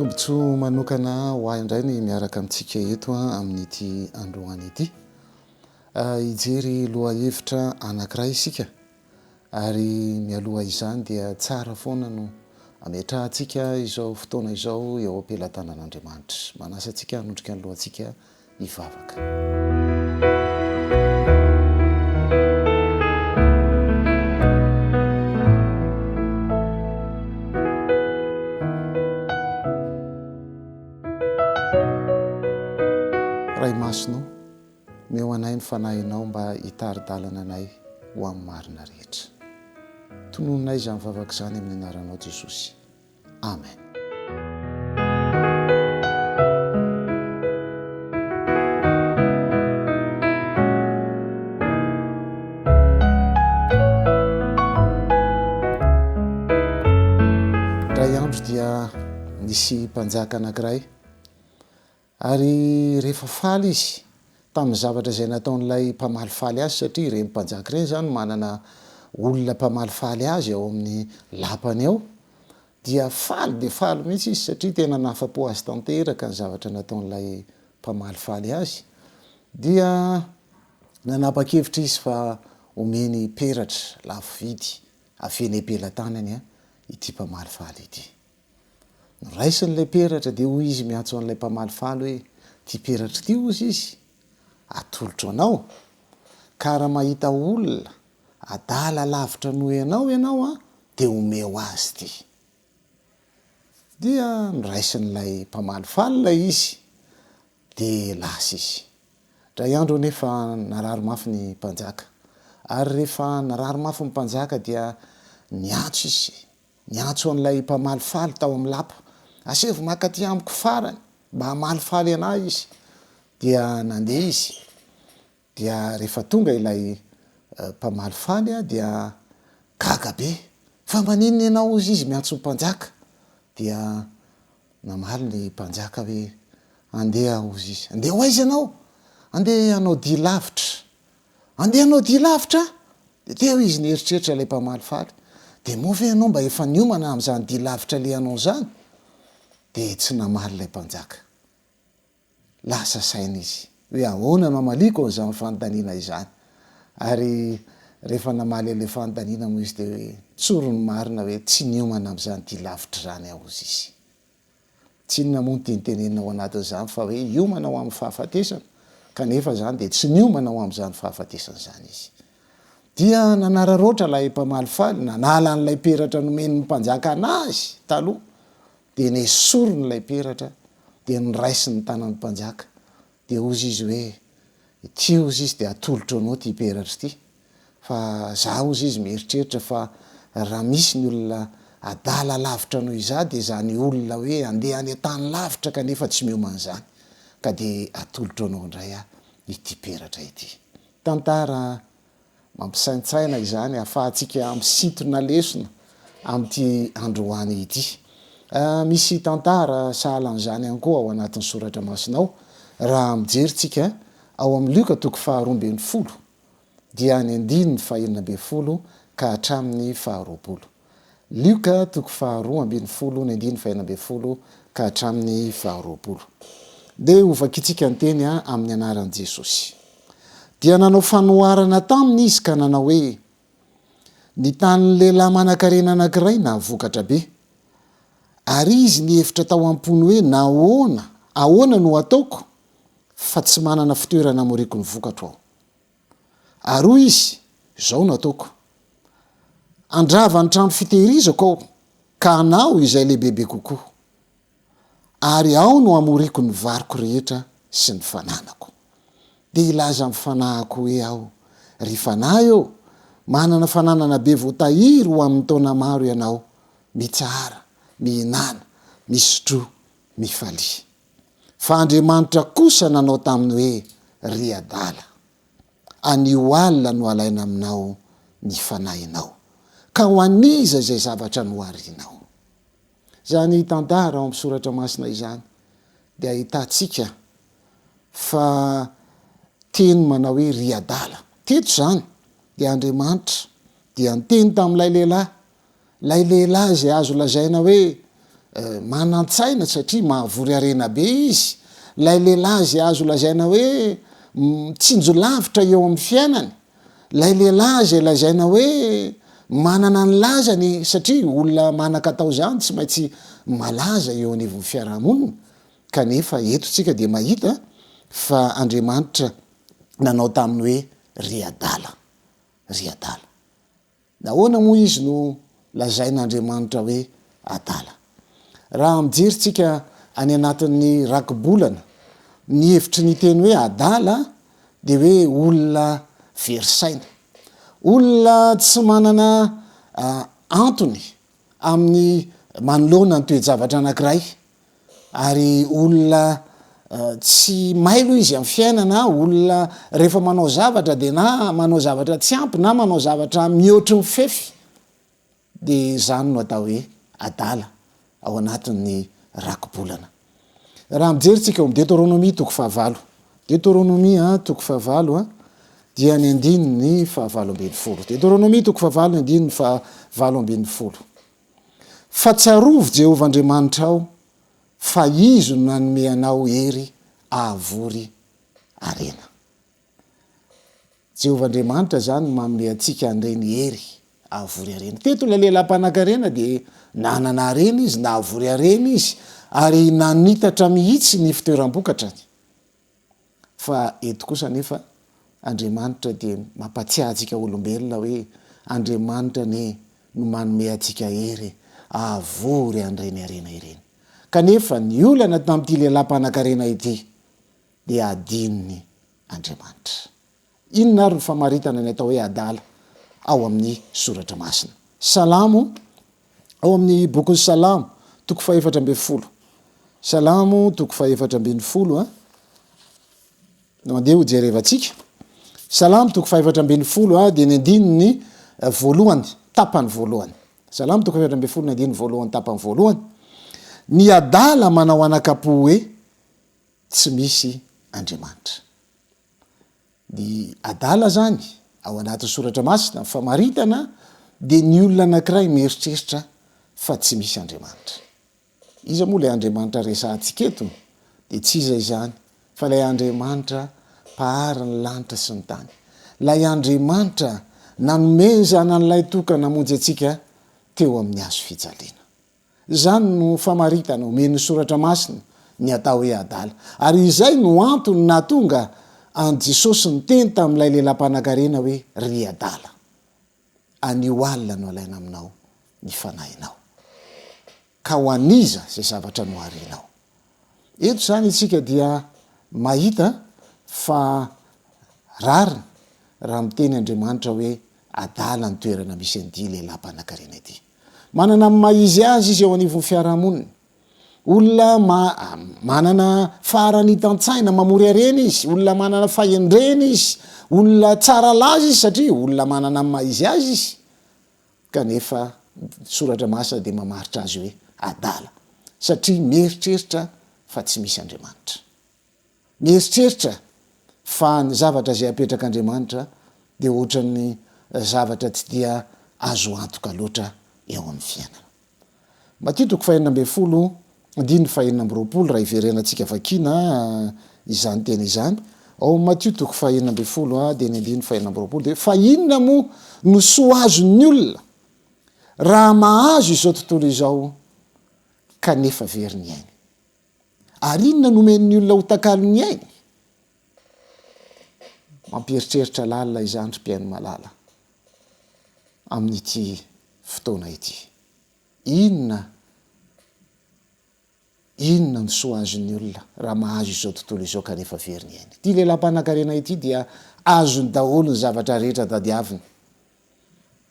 Tombotsoa manokana ho ahy indray ny miaraka amintsika eto amin'ity androany ity. Hijery lohahevitra anankiray isika ary mialoha izany dia tsara foana no ametrahantsika izao fotoana izao eo am-pelatanan'Andriamanitra. Manasa antsika hanondrika ny lohantsika hivavaka. Ray masonao, meo anay ny fanahinao mba hitari-dalana anay ho amin'ny marina rehetra. Tonononay izany vavaka izany amin'ny anaranao Jesosy. Amen. Ray andro dia nisy mpanjaka anankiray ary rehefa faly izy tamin'ny zavatra izay nataon'ilay mpamaly faly azy, satria ireny mpanjaka ireny izany manana olona mpamaly faly azy ao amin'ny lapany ao, dia faly dia faly mihitsy izy satria tena nahafa-po azy tanteraka ny zavatra nataon'ilay mpamaly faly azy. Dia nanapa-kevitra izy fa omeny peratra lafo vidy afeny am-pelantanany ity mpamaly faly ity. Raisin'ilay peratra dia hoy izy miantso an'ilay mpamaly faly hoe, ty peratra ty ozy izy atolotro anao, ka raha mahita olona adala lavitra noho ianao dia omeo azy ty. Dia niraisin'ilay mpamaly faly ilay izy dia lasa izy. Ray andro nefa narary mafy ny mpanjaka, ary rehefa narary mafy ny mpanjaka dia niantso izy, niantso an'ilay mpamaly faly tao amin'ny lapa, asevo makaty amiko farany mba hamaly faly anahy izy. Dia nandeha izy, dia rehefa tonga ilay mpamaly faly dia gaga be, fa maninona ianao ozy izy miantso mpanjaka. Dia namaly ny mpanjaka hoe, andeha ozy izy. Andeha ho aiza ianao? Andeha hanao dia lavitra. Andeha hanao dia lavitra? Dia teo izy nieritreritra ilay mpamaly faly, dia moa ve ianao mba efa niomana amin'izany dia lavitra lehanao zany? Dia tsy namaly ilay mpanjaka. Lasa saina izy hoe ahoana mamaliko an'izany fanontaniana izany. Ary rehefa namaly ilay fanontaniana moa izy dia hoe tsorony marina hoe tsy niomana amin'izany dia lavitra zany aho ozy izy. Tsy inona moa ny tiantenenina ao anatin'izany fa hoe hiomana ao amin'ny fahafatesana, kanefa zany dia tsy niomana ao amin'izany fahafatesana izany izy. Dia nanararoatra ilay mpamaly faly, nanala an'ilay peratra nomeny mpanjaka anazy taloha, dia nesorony ilay peratra, dia niraisi ny tanan'ny mpanjaka. Dia ozy izy hoe, ty ozy izy dia atolotro anao ty peratra ty, fa za ozy izy mieritreritra fa raha misy ny olona adala lavitra noho izah dia zany olona hoe andeha any tany lavitra kanefa tsy miomana izany, ka dia atolotro anao indray ity peratra ity. Tantara mampisaintsaina izany ahafahantsika misintona lesona amin'ity androany ity. Misy tantara sahalan'izany ihany koa ao anatin'ny soratra masinao raha mijeritsika ao amin'ny Luka 12:20 dia ny 9:20 ka hatramin'ny 20. Luka 12:20 ny 9:20 ka hatramin'ny 20. Dia ovakitsika ny teny amin'ny anaran'i Jesosy. Dia nanao fanoharana taminy izy ka nanao hoe, ny tanin'ny lehilahy manan-karena anankiray navokatra be, ary izy nihevitra tao am-pony hoe ahoana no ataoko fa tsy manana fitoerana moriko ny vokatro aho. Ary hoy izy, izao no ataoko, andrava ny trano fitehirizako aho ka anao izay lehibebe kokoa, ary ao no amoriko ny variko rehetra sy ny fananako. Dia ilaza amin'ny fanahako hoe aho, ry fanahy eo, manana fananana be voatahiry ho amin'ny taona maro ianao, mitsara, mihinana, misotro, mifalia. Fa Andriamanitra kosa nanao taminy hoe ry adala, anio alina no alaina aminao ny fanahinao, ka ho aniza izay zavatra noharianao. Zany tantara ao amin'ny soratra masina izany dia ahitantsika fa teny manao hoe ry adala. Teto zany dia Andriamanitra dia niteny tamin'ilay lehilahy izay azo lazaina hoe manan-tsaina satria mahavory arena be izy lay lehilahy zay azo lazaina hoe tsinjo lavitra eo amin'ny fiainany lay lehilahy zay lazaina hoe manana ny lazany satria olona manan-katao zany tsy maintsy malaza eo anivon'ny fiarahamonina kanefa eto tsika de mahita fa Andriamanitra nanao taminy hoe ry-adala nahoana moa izy no lazain'Andriamanitra hoe adala raha mijery tsika any anatin'ny rakibolana ny hevitry ny teny hoe adala de hoe olona verisaina olona tsy manana antony amin'ny manoloana ny toe-javatra anankiray ary olona tsy mailo izy amin'ny fiainana olona rehefa manao zavatra de na manao zavatra tsy ampy na manao zavatra mihoatry ny fefy de zany no atao hoe adala ao anatin'ny rakibolana raha mijery tsika eo Deutéronomie toko 5 Deutéronomie toko 5 dia ny andininy 7 Deutéronomie toko 5 ny andininy 7 fa tsarovo Jehovah Andriamanitra ao fa izo no nanome anao hery ahavory arena Jehovah Andriamanitra zany manome antsika an'ireny hery ahavory arena teto la lelam-panan-karena de nanana arena izy na ahavory arena izy ary nanitatra mihitsy ny fitoeram-bokatrany fa eto kosa nefa Andriamanitra de mampatsiahy antsika olombelona hoe Andriamanitra no manome antsika hery ahavory an'ireny arena ireny kanefa ny olana tamin'ity lelam-panan-karena ity de adininy Andriamanitra inona ary ny famaritana ny atao hoe adala ao amin'ny soratra masina Salamo ao amin'ny bokin'ny Salamo toko 410 Salamo toko 410 no andeha ho jerevantsika Salamo toko 410 de ny andininy voalohany tapany voalohany Salamo toko 410 ny andininy voalohany tapany voalohany ny adala manao anakapo hoe tsy misy Andriamanitra ny adala zany ao anatin'ny soratra masina famaritana de ny olona anankiray mieritreritra fa tsy misy Andriamanitra iza moa lay Andriamanitra resantsika eto de tsy iza izany fa lay Andriamanitra pahary ny lanitra sy ny tany lay Andriamanitra nanomezana n'lay toka namonjy atsika teo amin'ny hazo fijaliana zany no famaritana omen'ny soratra masina ny atao hoe adala ary izay no antony natonga an Jesosy ny teny tamin'ilay lelam-panan-karena hoe ry adala anio alina no alaina aminao ny fanahinao ka ho aniza zay zavatra no harinao eto zany itsika dia mahita fa rariny raha miteny Andriamanitra hoe adala ny toerana misy an'ity lelam-panan-karena ity manana maizy azy izy eo anivon'ny fiarahamonina olona manana farany tantsaina mamory arena izy olona manana fahendrena izy olona tsara laza izy satria olona manana maizy azy izy kanefa soratra masina de mamaritra azy hoe adala satria mieritreritra fa tsy misy Andriamanitra mieritreritra fa ny zavatra zay apetrak'Andriamanitra de ohatran'ny zavatra tsy dia azo antoka loatra eo amin'ny fiainana Matio toko 4:20 andininy 4:20 raha iverenantsika vakina izany teny izany ao Matio toko 4:20 de ny andininy 4:20 de fa inona moa no soa azon'ny olona raha mahazo izao tontolo izao kanefa very ny ainy ary inona nomen'ny olona ho takalo ny ainy mampieritreritra lalina izany ry mpiaino malala amin'ity fotoana ity inona ny soa azon'ny olona raha mahazo izao tontolo izao kanefa very ny ainy ity lelam-panan-karena ity dia azony daholo ny zavatra rehetra tadiaviny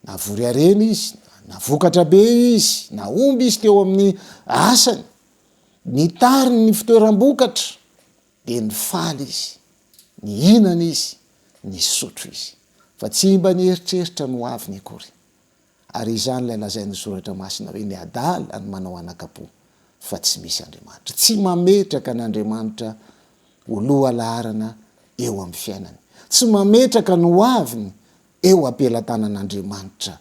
na vory arena izy na vokatra be izy na omby izy teo amin'ny asany ny tariny ny fitoeram-bokatra de ny faly izy ny hinana izy ny sotro izy fa tsy mba ny eritreritra no avy ny akory ary izany lay lazain'ny soratra masina hoe ny adala ny manao anakapo fa tsy misy Andriamanitra tsy mametraka an'Andriamanitra oloha laharana eo amin'ny fiainany tsy mametraka no aviny eo ampelantanan'Andriamanitra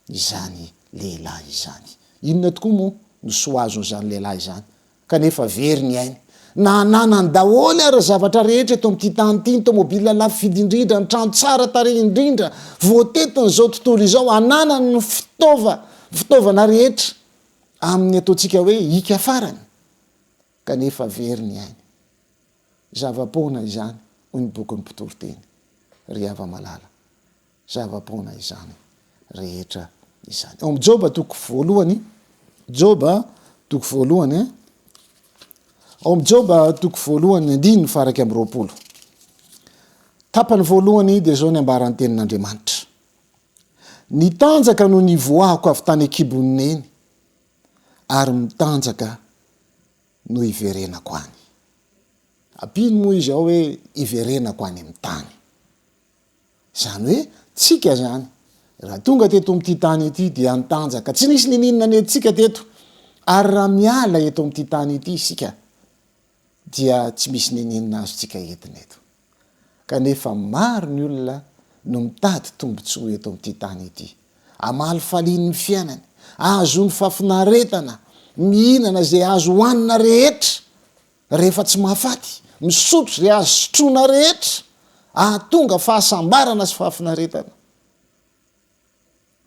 izany lehilahy izany inona tokoa moa no soazon'zany lehilahy zany kanefa very ny ainy na nanany daholy ary zavatra rehetra eto am'ty tany ty ny tomobila lafo vidy indrindra ny trano tsara tare indrindra voatetiny zao tontolo izao ananany ny fitaovana rehetra amin'ny ataontsika hoe hika farany kanefa very ny ainy zava-pona izany hoy ny boky ny mpitoroteny ry hava-malala zava-pona izany rehetra izany ao amin'ny Joba toko voalohany ao amin'ny Joba toko voalohany andiny ny faraky amin'ny 20 tapany voalohany dia zao ny ambaran'ny tenin'Andriamanitra nitanjaka no nivoahako avy tany akiboniny eny ary mitanjaka no iverenako any apiny moa izy ao hoe iverenako any amin'ny tany zany hoe tsika zany raha tonga teto am'ty tany ity dia nitanjaka tsy nisy nininona ny antsika teto ary raha miala eto am'ty tany ity isika dia tsy misy nininona azo tsika entiny eto kanefa maro ny olona no mitady tombontsoa eto am'ty tany ity amaly falian'ny fiainany azo ny fafinaretana mihinana zay azo hoanina rehetra rehefa tsy mahafaty misotro zay azo sotroina rehetra ahatonga fahasambarana sy fahafinaretana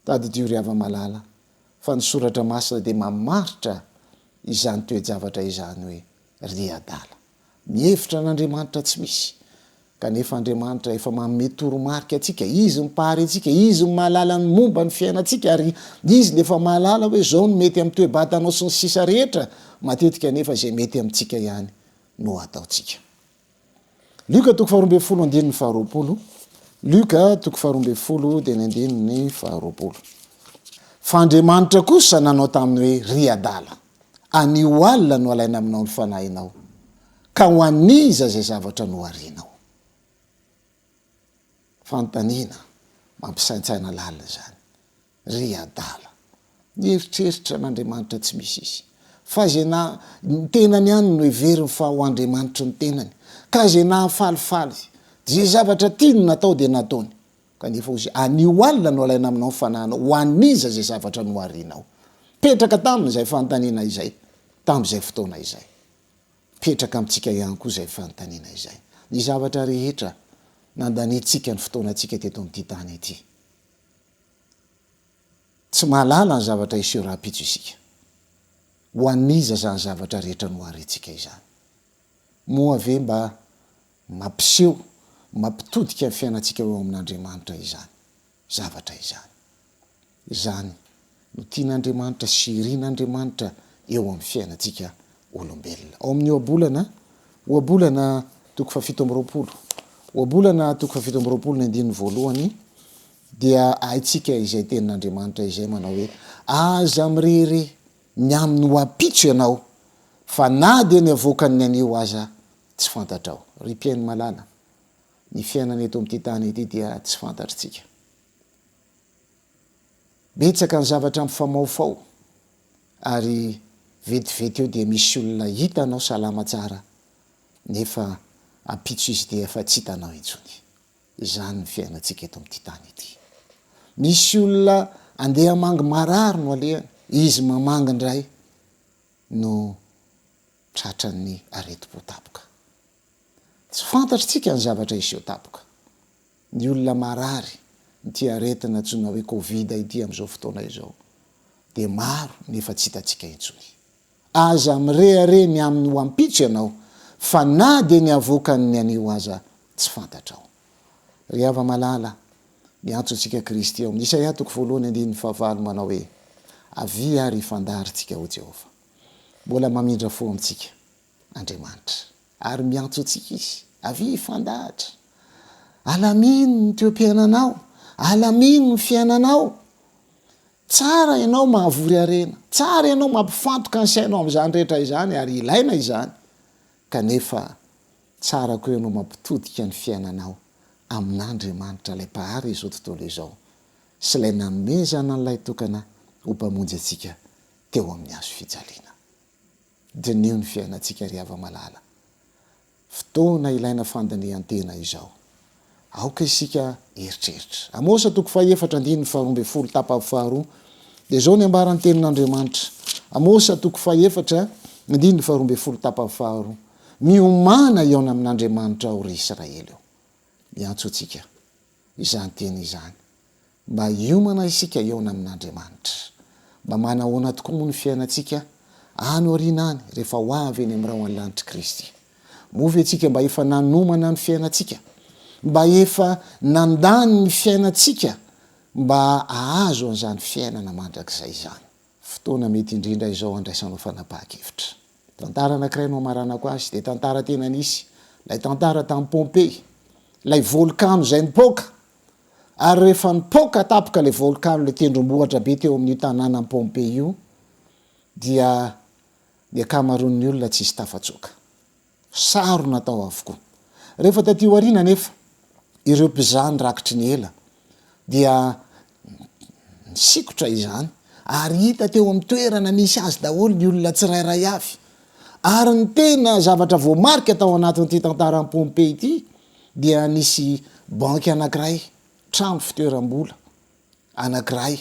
tady dio ry hava-malala fa ny soratra masina dia mamaritra izany toe-javatra izany hoe ry adala mihevitra n'Andriamanitra tsy misy kanefa Andriamanitra efa manome toromarika atsika izy mipahary atsika izy mahalala ny momba ny fiainantsika ary izy le efa mahalala hoe zao no mety amin'ny toe-batanao sy ny sisa rehetra matetika nefa zay mety amintsika ihany no ataotsika Luka toko 12 andininy 20 Luka toko 12 dia ny andininy 20 fa Andriamanitra kosa nanao taminy hoe ry adala anio alina no alaina aminao ny fanahinao ka ho aniza zay zavatra no arinao fantaniana mampisaintsaina lalina zany ry adala nieritreritra n'Andriamanitra tsy misy izy fa zay na ny tenany ihany no heveriny fa ho Andriamanitra ny tenany ka zay na falifaly zay zavatra tiany natao dia nataony kanefa ozy anio alina no alaina aminao fanahinao ho aniza zay zavatra no arinao petraka tamin'izay fantaniana izay tam'izay fotoana izay petraka amintsika ihany koa zay fantaniana izay ny zavatra rehetra nandanitsika ny fotoanantsika teto am'ty tany ity tsy mahalala ny zavatra iseho raha-pitso isika ho aniza zany zavatra rehetra no aritsika izany moa ave mba mampiseho mampitodika ny fiainantsika eo amin'Andriamanitra izany zavatra izany no tian'Andriamanitra sy irian'Andriamanitra eo amin'ny fiainantsika olombelona ao amin'ny oabolana toko 7 oabolana toko 7 ny andininy voalohany dia aitsika izay tenin'Andriamanitra izay manao hoe aza mirere ny amin'ny ho apitso ianao fa na dia ny avoakany anio aza tsy fantatrao ry mpiainy malala ny fiainana eto am'ty tany ity dia tsy fantatritsika betsaka ny zavatra mifamaofao ary vetivety eo dia misy olona hitanao salama tsara nefa apitso izy dia efa tsy hitanao intsony izany ny fiainantsika eto am'ty tany ity misy olona andeha mangy marary no alehany izy mamangy ndray no tratran'ny areti-potapoka tsy fantatritsika ny zavatra iseho tapoka ny olona marary nyty aretina ntsona hoe covid ity am'izao fotoana izao dia maro nefa tsy hitatsika intsony aza mirehare ny amin'ny ho ampitso ianao fa na dia ny avoakany ny anio aza tsy fantatrao ry hava-malala miantso antsika Kristy ao amin'ny Isaia toko 1:9 manao hoe avy ary ifandaritsika ho Jehova mbola mamindra fo amintsika Andriamanitra ary miantso antsika izy avy ifandahatra alamino ny toem-piainanao alamino ny fiainanao tsara ianao mahavory arena tsara ianao mampifantoka ny sainao amin'izany rehetra izany ary ilaina izany kanefa tsara koa ianao mampitodika ny fiainanao amin'Andriamanitra ilay mpahary izao tontolo izao sy ilay namezana n'ilay tokana ho mpamonjy antsika teo amin'ny hazo fijaliana dinio ny fiainantsika ry hava-malala fotoana ilaina fandanihan-tena izao aoka isika eritreritra Amosa toko 4:12 tapa 2 dia zao ny ambaran'ny tenin'Andriamanitra Amosa toko faefatra indindry faharoambe folo tapa faharoa miomana eona amin'Andriamanitra ao ry Israely eo. Miantso atsika izany teny izany mba iomana isika eona amin'Andriamanitra mba manahoana tokoa moa ny fiainantsika any aoriana any rehefa ho avy eny amin'irao any lanitry Kristy. Movy atsika mba efa nanomana ny fiainantsika, mba efa nandany ny fiainantsika mba ahazo an'izany fiainana mandrakizay izany. Fotoana mety indrindra izao andraisanao fanapahan-kevitra. Tantara anankiray no amaranako azy dia tantara tena nisy. Ilay tantara tamin'ny Pompey, ilay volcano izay nipoka. Ary rehefa nipoka tapoka ilay volcano, ilay tendrombohitra be teo amin'io tanàna Pompey io, dia kamaroan'ny olona tsisy tafatsoka. Saro natao avokoa. Rehefa taty aoriana nefa ireo mpizany rakitry ny ela dia nisikotra izany ary hita teo amin'ny toerana misy azy daholo ny olona tsirairay avy. Ary ny tena zavatra voamarika tao anatin'ity tantaran'ny Pompey ity dia nisy banky anankiray, trano fitoeram-bola anankiray,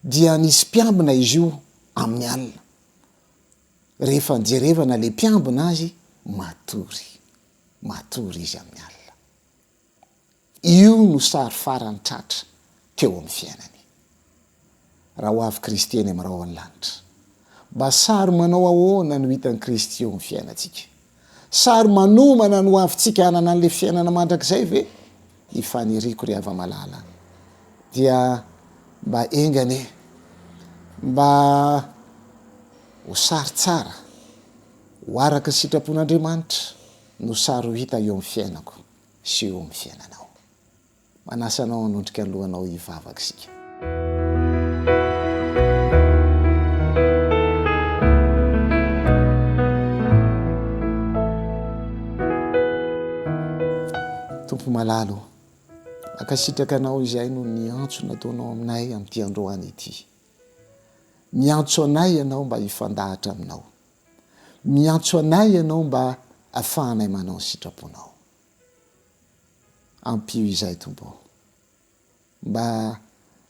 dia nisy mpiambina izy io amin'ny alina. Rehefa nijerevana le mpiambina azy, matory izy amin'ny alina. Io no sary farany tratra teo amin'ny fiainany. Raha ho avy Kristy eny amin'irao any lanitra, mba sary manao ahoana no hitan'ny Kristy eo amin'ny fiainantsika? Sary manomana no avintsika hanana an'le fiainana mandrakizay ve? Ifaniriko ry hava-malala dia mba engane, mba ho sary tsara, ho araka ny sitrapon'Andriamanitra no sary ho hita eo amin'ny fiainako sy eo amin'ny fiainanao. Manasanao hanondrika ny lohanao hivavaka isika. Tompo malalo, akasitraka anao izay no niantso nataonao aminay amin'ity androany ity. Miantso anay ianao mba hifandahatra aminao. Miantso anay ianao mba ahafahanay manao ny sitraponao. Ampio izay tompo, mba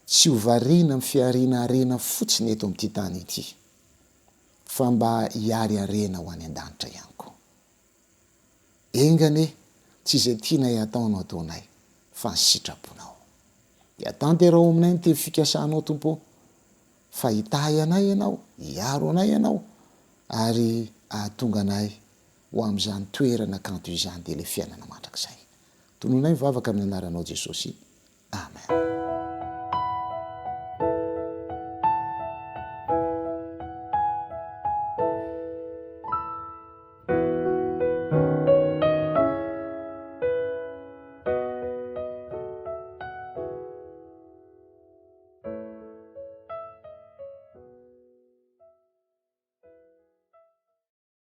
tsy ho variana amin'ny fiarina fotsiny eto amin'ity tany ity, fa mba hiary arena ho any an-danitra ihany koa. Engane tsy izay tianay ataonao ataonay fa ny sitraponao. Dia tanterao aminay ny teny fikasanao tompo, fa hitahy anay ianao, hiaro anay ianao, ary ahatonga anay ho amin'izany toerana kanto izany dia ilay fiainana mandrakizay. Tononay mivavaka amin'ny anaranao Jesosy. Amen.